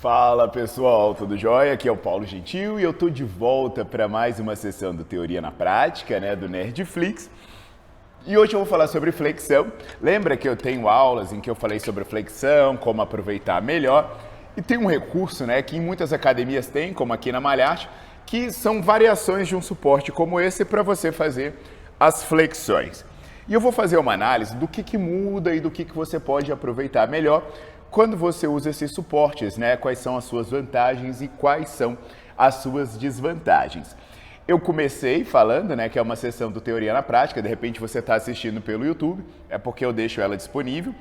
Fala pessoal, tudo jóia? Aqui é o Paulo Gentil e eu tô de volta para mais uma sessão do Teoria na Prática, do Nerdflix. E hoje eu vou falar sobre flexão. Lembra que eu tenho aulas em que eu falei sobre flexão, como aproveitar melhor? E tem um recurso, que em muitas academias tem, como aqui na Malharte, que são variações de um suporte como esse para você fazer as flexões. E eu vou fazer uma análise do que muda e do que você pode aproveitar melhor quando você usa esses suportes, quais são as suas vantagens e quais são as suas desvantagens. Eu comecei falando, que é uma sessão do Teoria na Prática, de repente você está assistindo pelo YouTube, é porque eu deixo ela disponível.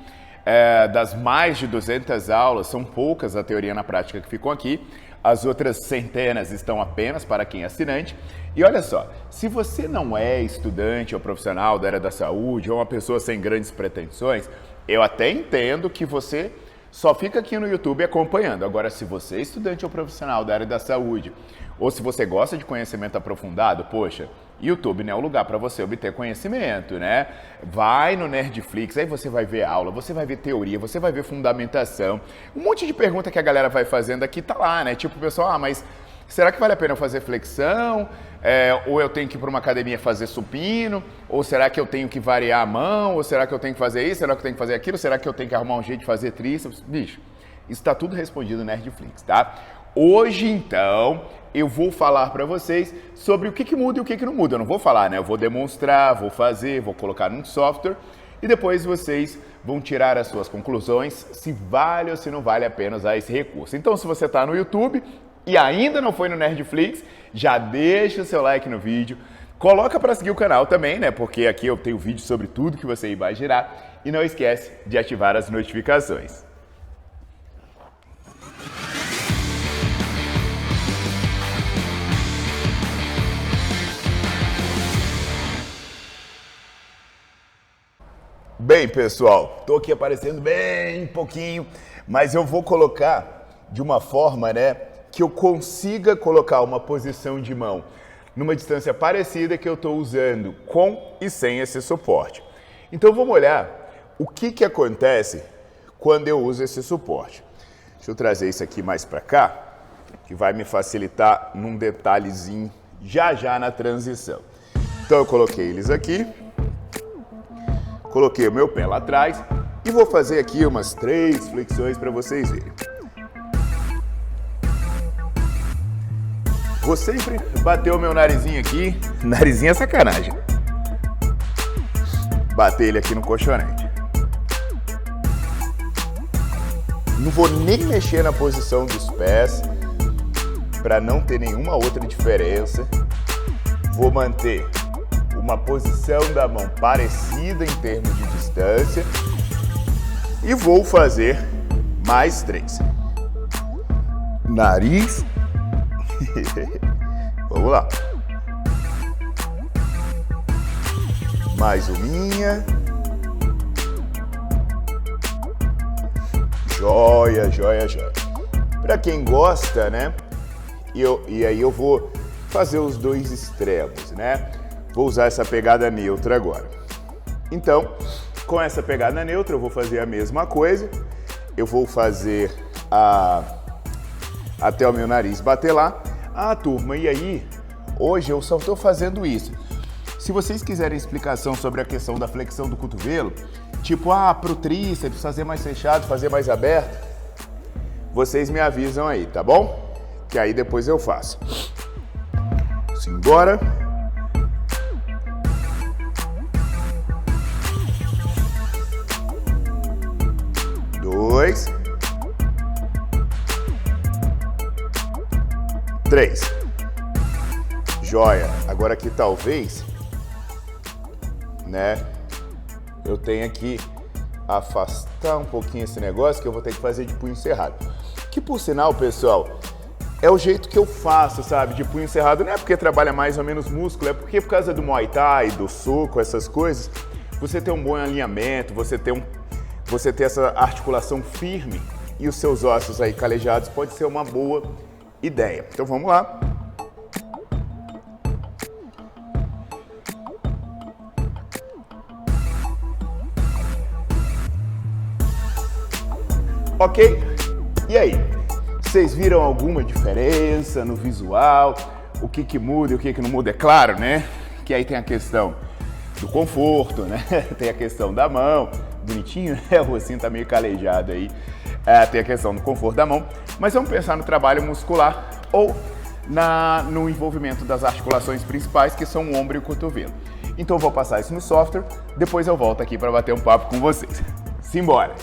Das mais de 200 aulas, são poucas a Teoria na Prática que ficam aqui, as outras centenas estão apenas para quem é assinante. E olha só, se você não é estudante ou profissional da área da saúde ou uma pessoa sem grandes pretensões, eu até entendo que você só fica aqui no YouTube acompanhando. Agora, se você é estudante ou profissional da área da saúde, ou se você gosta de conhecimento aprofundado, poxa, YouTube não é o lugar para você obter conhecimento, Vai no Nerdflix, aí você vai ver aula, você vai ver teoria, você vai ver fundamentação. Um monte de pergunta que a galera vai fazendo aqui tá lá, Tipo, pessoal, mas será que vale a pena eu fazer flexão? Ou eu tenho que ir para uma academia fazer supino? Ou será que eu tenho que variar a mão? Ou será que eu tenho que fazer isso? Será que eu tenho que fazer aquilo? Será que eu tenho que arrumar um jeito de fazer tríceps? Bicho, isso está tudo respondido no Nerdflix, tá? Hoje, então, eu vou falar para vocês sobre o que muda e o que não muda. Eu não vou falar, Eu vou demonstrar, vou fazer, vou colocar num software e depois vocês vão tirar as suas conclusões se vale ou se não vale a pena usar esse recurso. Então, se você está no YouTube e ainda não foi no Nerdflix, já deixa o seu like no vídeo, coloca para seguir o canal também, Porque aqui eu tenho vídeo sobre tudo que você imaginar e não esquece de ativar as notificações. Bem, pessoal, tô aqui aparecendo bem pouquinho, mas eu vou colocar de uma forma, que eu consiga colocar uma posição de mão numa distância parecida que eu estou usando com e sem esse suporte. Então vamos olhar o que acontece quando eu uso esse suporte. Deixa eu trazer isso aqui mais para cá, que vai me facilitar num detalhezinho já na transição. Então eu coloquei eles aqui, coloquei o meu pé lá atrás e vou fazer aqui umas 3 flexões para vocês verem. Vou sempre bater o meu narizinho aqui. Narizinho é sacanagem. Bater ele aqui no colchonete. Não vou nem mexer na posição dos pés para não ter nenhuma outra diferença. Vou manter uma posição da mão parecida em termos de distância e vou fazer mais 3. Nariz. Vamos lá. Mais uma. Joia. Para quem gosta, E aí eu vou fazer os dois extremos, Vou usar essa pegada neutra agora. Então, com essa pegada neutra, eu vou fazer a mesma coisa. Eu vou fazer até o meu nariz bater lá. Turma, e aí? Hoje eu só estou fazendo isso. Se vocês quiserem explicação sobre a questão da flexão do cotovelo, tipo, pro tríceps, fazer mais fechado, fazer mais aberto, vocês me avisam aí, tá bom? Que aí depois eu faço. Simbora. Dois. 3. Joia. Agora aqui talvez, eu tenha que afastar um pouquinho esse negócio que eu vou ter que fazer de punho cerrado. Que por sinal, pessoal, é o jeito que eu faço, sabe? De punho cerrado. Não é porque trabalha mais ou menos músculo, é porque por causa do Muay Thai, do soco, essas coisas, você tem um bom alinhamento, você ter essa articulação firme e os seus ossos aí calejados pode ser uma boa ideia. Então vamos lá. Ok? E aí? Vocês viram alguma diferença no visual? O que muda e o que não muda? É claro, né? Que aí tem a questão do conforto, né? Tem a questão da mão, bonitinho, né? O ossinho tá meio calejado aí. Tem a questão do conforto da mão. Mas vamos pensar no trabalho muscular ou no envolvimento das articulações principais, que são o ombro e o cotovelo. Então eu vou passar isso no software, depois eu volto aqui para bater um papo com vocês. Simbora!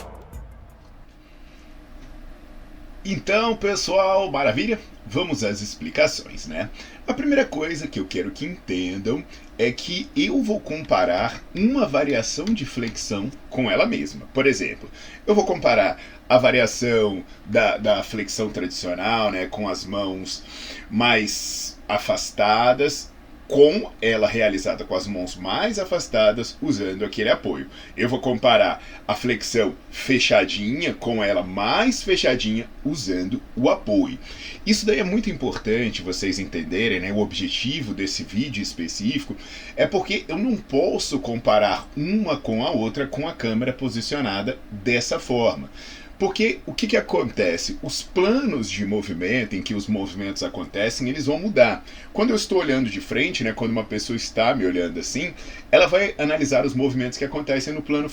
Então, pessoal, maravilha? Vamos às explicações, né? A primeira coisa que eu quero que entendam é que eu vou comparar uma variação de flexão com ela mesma. Por exemplo, eu vou comparar a variação da flexão tradicional, né, com as mãos mais afastadas, com ela realizada com as mãos mais afastadas, usando aquele apoio. Eu vou comparar a flexão fechadinha com ela mais fechadinha, usando o apoio. Isso daí é muito importante vocês entenderem, né? O objetivo desse vídeo específico é porque eu não posso comparar uma com a outra com a câmera posicionada dessa forma. Porque o que acontece? Os planos de movimento, em que os movimentos acontecem, eles vão mudar. Quando eu estou olhando de frente, né, quando uma pessoa está me olhando assim, ela vai analisar os movimentos que acontecem no plano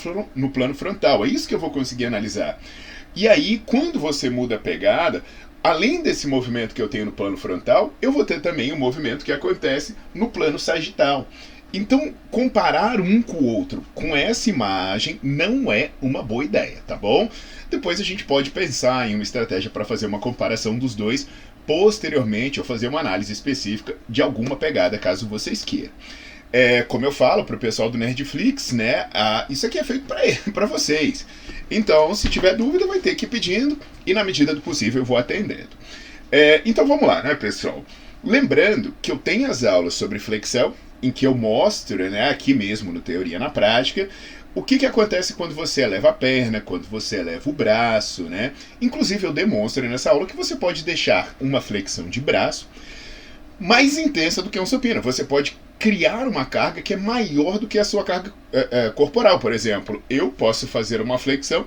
frontal. É isso que eu vou conseguir analisar. E aí, quando você muda a pegada, além desse movimento que eu tenho no plano frontal, eu vou ter também o movimento que acontece no plano sagital. Então, comparar um com o outro com essa imagem não é uma boa ideia, tá bom? Depois a gente pode pensar em uma estratégia para fazer uma comparação dos dois posteriormente, ou fazer uma análise específica de alguma pegada, caso vocês queiram. Como eu falo para o pessoal do Nerdflix, né, isso aqui é feito para vocês. Então, se tiver dúvida, vai ter que ir pedindo e, na medida do possível, eu vou atendendo. Então, vamos lá, né, pessoal? Lembrando que eu tenho as aulas sobre flexão, em que eu mostro, né, aqui mesmo no Teoria na Prática, o que acontece quando você eleva a perna, quando você eleva o braço, né? Inclusive eu demonstro nessa aula que você pode deixar uma flexão de braço mais intensa do que um supino. Você pode criar uma carga que é maior do que a sua carga corporal. Por exemplo, eu posso fazer uma flexão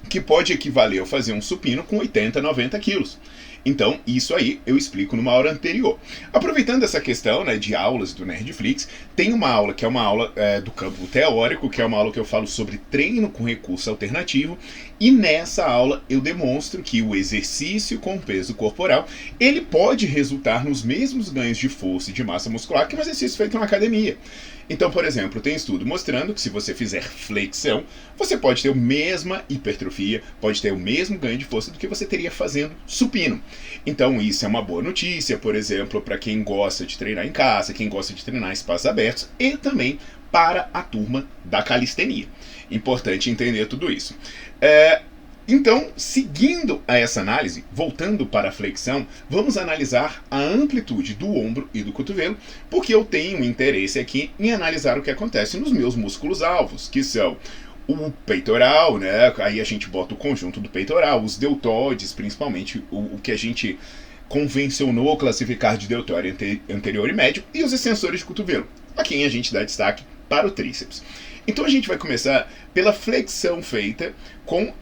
que pode equivaler a fazer um supino com 80, 90 quilos. Então, isso aí eu explico numa aula anterior. Aproveitando essa questão, né, de aulas do Nerdflix, tem uma aula que é uma aula do campo teórico, que é uma aula que eu falo sobre treino com recurso alternativo, e nessa aula eu demonstro que o exercício com peso corporal, ele pode resultar nos mesmos ganhos de força e de massa muscular que um exercício feito na academia. Então, por exemplo, tem estudo mostrando que se você fizer flexão, você pode ter a mesma hipertrofia, pode ter o mesmo ganho de força do que você teria fazendo supino. Então, isso é uma boa notícia, por exemplo, para quem gosta de treinar em casa, quem gosta de treinar em espaços abertos e também para a turma da calistenia. Importante entender tudo isso. Então, seguindo a essa análise, voltando para a flexão, vamos analisar a amplitude do ombro e do cotovelo, porque eu tenho interesse aqui em analisar o que acontece nos meus músculos alvos, que são o peitoral, né? Aí a gente bota o conjunto do peitoral, os deltoides, principalmente o que a gente convencionou classificar de deltóide anterior e médio, e os extensores de cotovelo. A quem a gente dá destaque para o tríceps. Então a gente vai começar pela flexão feita com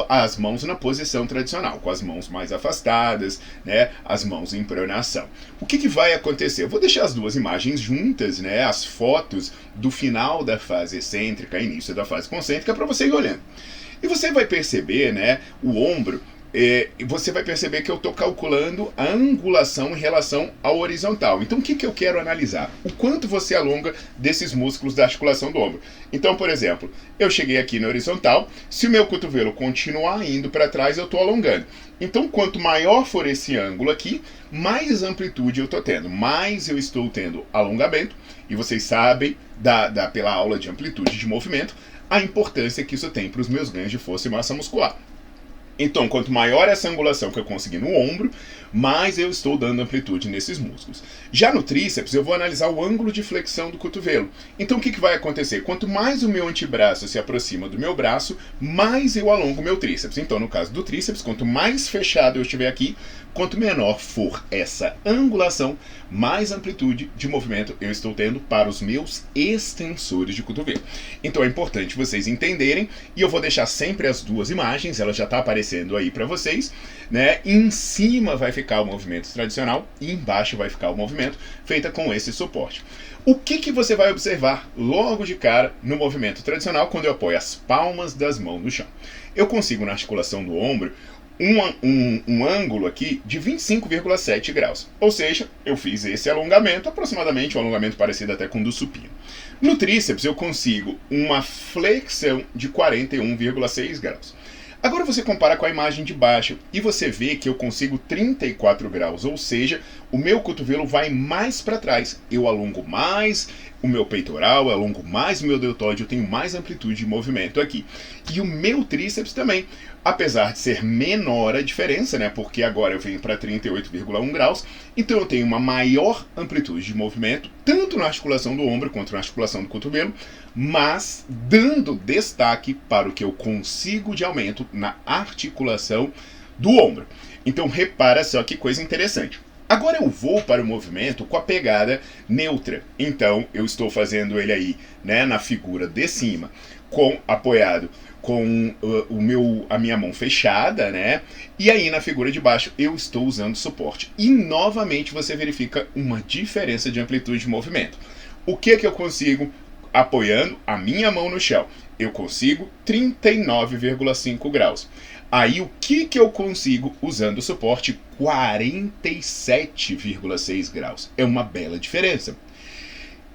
as mãos na posição tradicional, com as mãos mais afastadas, né, as mãos em pronação. O que vai acontecer? Eu vou deixar as duas imagens juntas, né, as fotos do final da fase excêntrica, início da fase concêntrica, para você ir olhando. E você vai perceber, né, o ombro, você vai perceber que eu estou calculando a angulação em relação ao horizontal. Então o que eu quero analisar? O quanto você alonga desses músculos da articulação do ombro. Então, por exemplo, eu cheguei aqui na horizontal, se o meu cotovelo continuar indo para trás, eu estou alongando. Então, quanto maior for esse ângulo aqui, mais amplitude eu estou tendo, mais eu estou tendo alongamento, e vocês sabem, pela aula de amplitude de movimento, a importância que isso tem para os meus ganhos de força e massa muscular. Então, quanto maior essa angulação que eu consegui no ombro, mais eu estou dando amplitude nesses músculos. Já no tríceps, eu vou analisar o ângulo de flexão do cotovelo. Então, o que vai acontecer? Quanto mais o meu antebraço se aproxima do meu braço, mais eu alongo o meu tríceps. Então, no caso do tríceps, quanto mais fechado eu estiver aqui, Quanto menor for essa angulação, mais amplitude de movimento eu estou tendo para os meus extensores de cotovelo. Então é importante vocês entenderem, e eu vou deixar sempre as duas imagens, ela já está aparecendo aí para vocês, né? Em cima vai ficar o movimento tradicional e embaixo vai ficar o movimento feita com esse suporte. O que você vai observar logo de cara no movimento tradicional quando eu apoio as palmas das mãos no chão? Eu consigo na articulação do ombro um ângulo aqui de 25,7 graus. Ou seja, eu fiz esse alongamento, aproximadamente um alongamento parecido até com o do supino. No tríceps eu consigo uma flexão de 41,6 graus. Agora você compara com a imagem de baixo e você vê que eu consigo 34 graus, ou seja, o meu cotovelo vai mais para trás. Eu alongo mais o meu peitoral, eu alongo mais o meu deltoide, eu tenho mais amplitude de movimento aqui. E o meu tríceps também, apesar de ser menor a diferença, né, porque agora eu venho para 38,1 graus, então eu tenho uma maior amplitude de movimento, tanto na articulação do ombro quanto na articulação do cotovelo, mas dando destaque para o que eu consigo de aumento na articulação do ombro. Então repara só que coisa interessante. Agora eu vou para o movimento com a pegada neutra. Então eu estou fazendo ele aí, né, na figura de cima, apoiado com a minha mão fechada, né? E aí na figura de baixo eu estou usando suporte. E novamente você verifica uma diferença de amplitude de movimento. O que eu consigo apoiando a minha mão no chão? Eu consigo 39,5 graus. Aí o que eu consigo usando o suporte? 47,6 graus. É uma bela diferença.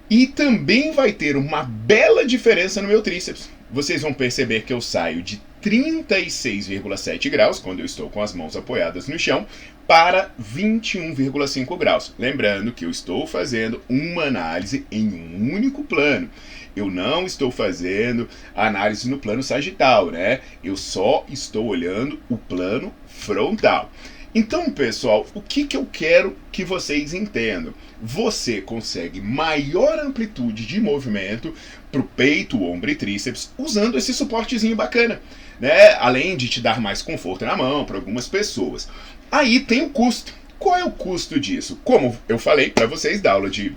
E também vai ter uma bela diferença no meu tríceps. Vocês vão perceber que eu saio de 36,7 graus, quando eu estou com as mãos apoiadas no chão, para 21,5 graus. Lembrando que eu estou fazendo uma análise em um único plano. Eu não estou fazendo análise no plano sagital, né? Eu só estou olhando o plano frontal. Então, pessoal, o que eu quero que vocês entendam? Você consegue maior amplitude de movimento para o peito, ombro e tríceps usando esse suportezinho bacana, né? Além de te dar mais conforto na mão para algumas pessoas. Aí tem o custo. Qual é o custo disso? Como eu falei para vocês da aula de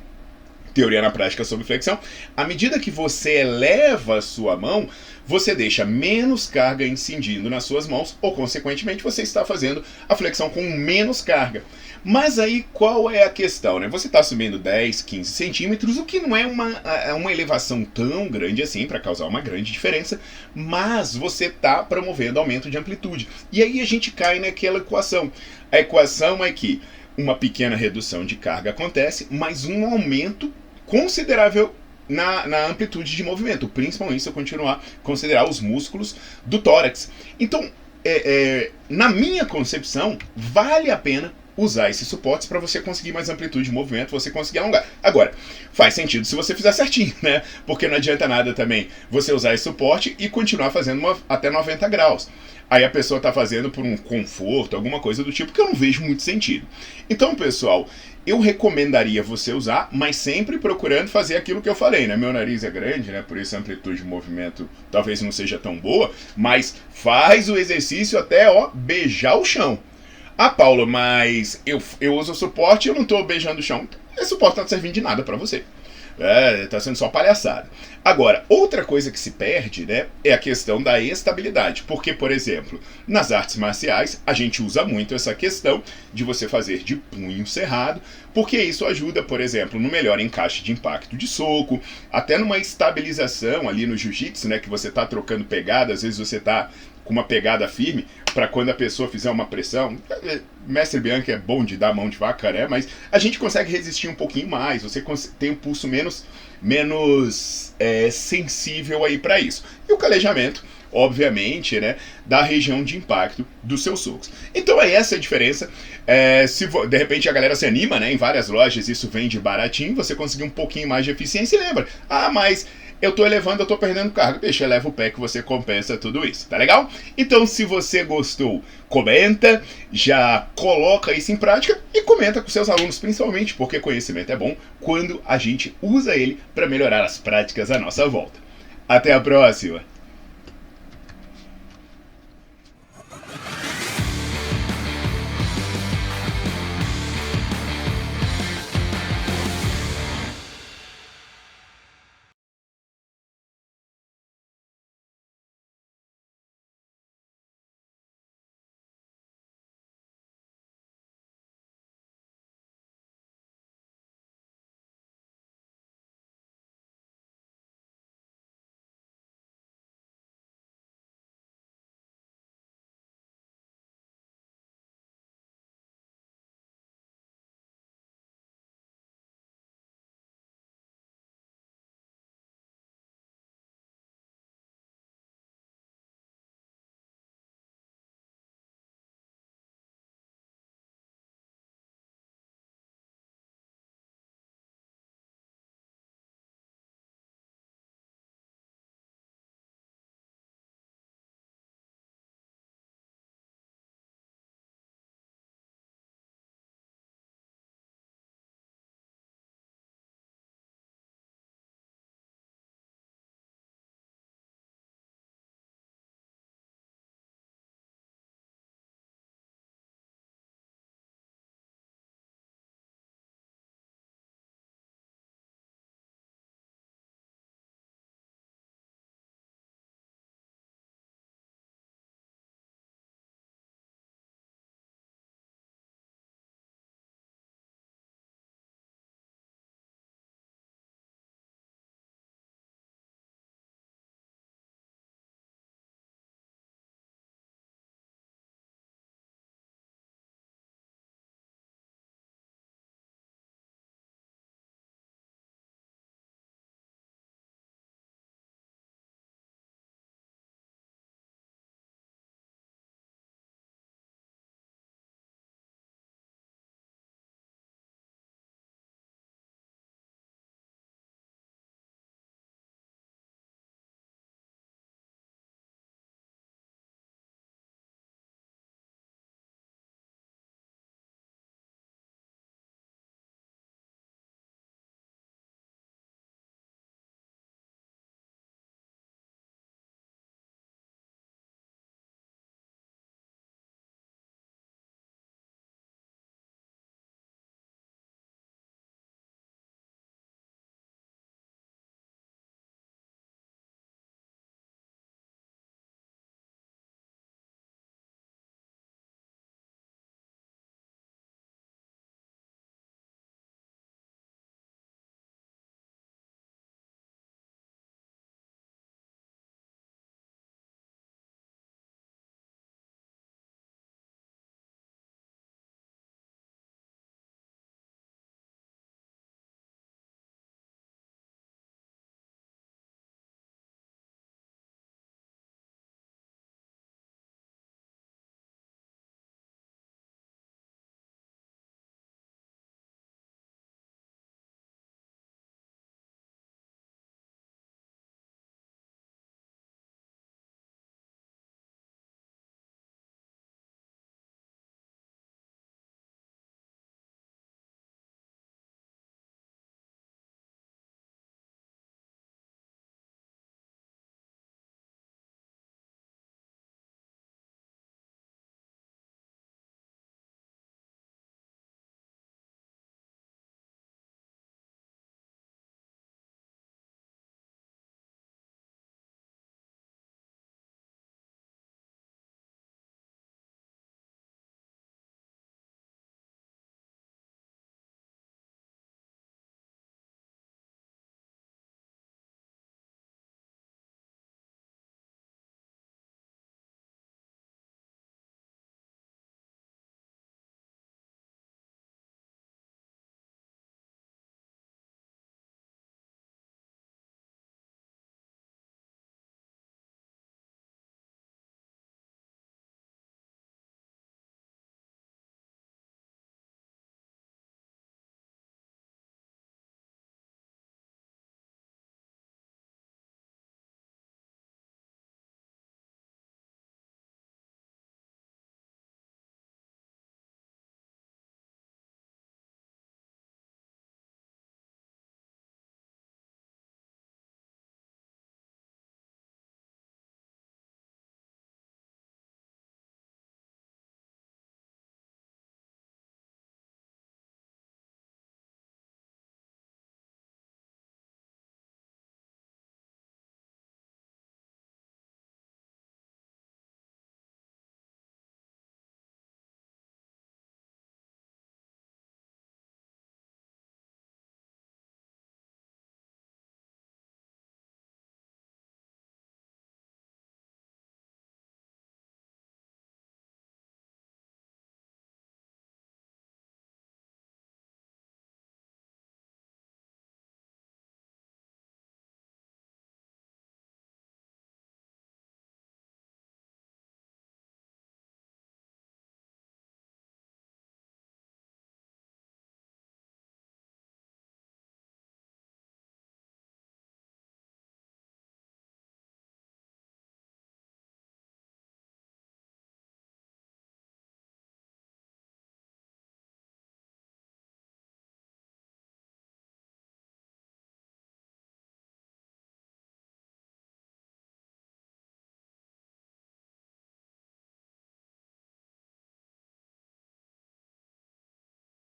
teoria na prática sobre flexão, à medida que você eleva a sua mão, você deixa menos carga incidindo nas suas mãos, ou consequentemente você está fazendo a flexão com menos carga. Mas aí qual é a questão, né? Você está subindo 10, 15 centímetros, o que não é uma elevação tão grande assim para causar uma grande diferença, mas você está promovendo aumento de amplitude. E aí a gente cai naquela equação. A equação é que uma pequena redução de carga acontece, mas um aumento considerável na amplitude de movimento, principalmente se eu continuar a considerar os músculos do tórax. Então, na minha concepção, vale a pena usar esses suportes para você conseguir mais amplitude de movimento, você conseguir alongar. Agora, faz sentido se você fizer certinho, né? Porque não adianta nada também você usar esse suporte e continuar fazendo até 90 graus. Aí a pessoa está fazendo por um conforto, alguma coisa do tipo, que eu não vejo muito sentido. Então, pessoal, eu recomendaria você usar, mas sempre procurando fazer aquilo que eu falei, né? Meu nariz é grande, né? Por isso a amplitude de movimento talvez não seja tão boa, mas faz o exercício até, beijar o chão. Ah, Paulo, mas eu uso o suporte e eu não estou beijando o chão. Esse suporte não está servindo de nada para você. Está sendo só palhaçada. Agora, outra coisa que se perde, né, é a questão da estabilidade. Porque, por exemplo, nas artes marciais, a gente usa muito essa questão de você fazer de punho cerrado, porque isso ajuda, por exemplo, no melhor encaixe de impacto de soco, até numa estabilização ali no jiu-jitsu, né, que você está trocando pegada, às vezes você está com uma pegada firme, para quando a pessoa fizer uma pressão. Mestre Bianchi é bom de dar mão de vaca, né? Mas a gente consegue resistir um pouquinho mais, você tem um pulso menos sensível aí para isso. E o calejamento, obviamente, né, da região de impacto dos seus socos. Então é essa a diferença. Se de repente a galera se anima, né? Em várias lojas isso vende baratinho, você conseguir um pouquinho mais de eficiência e lembra, mas eu tô elevando, eu tô perdendo carga. Deixa, eleva o pé que você compensa tudo isso, tá legal? Então, se você gostou, comenta, já coloca isso em prática e comenta com seus alunos, principalmente porque conhecimento é bom quando a gente usa ele para melhorar as práticas à nossa volta. Até a próxima!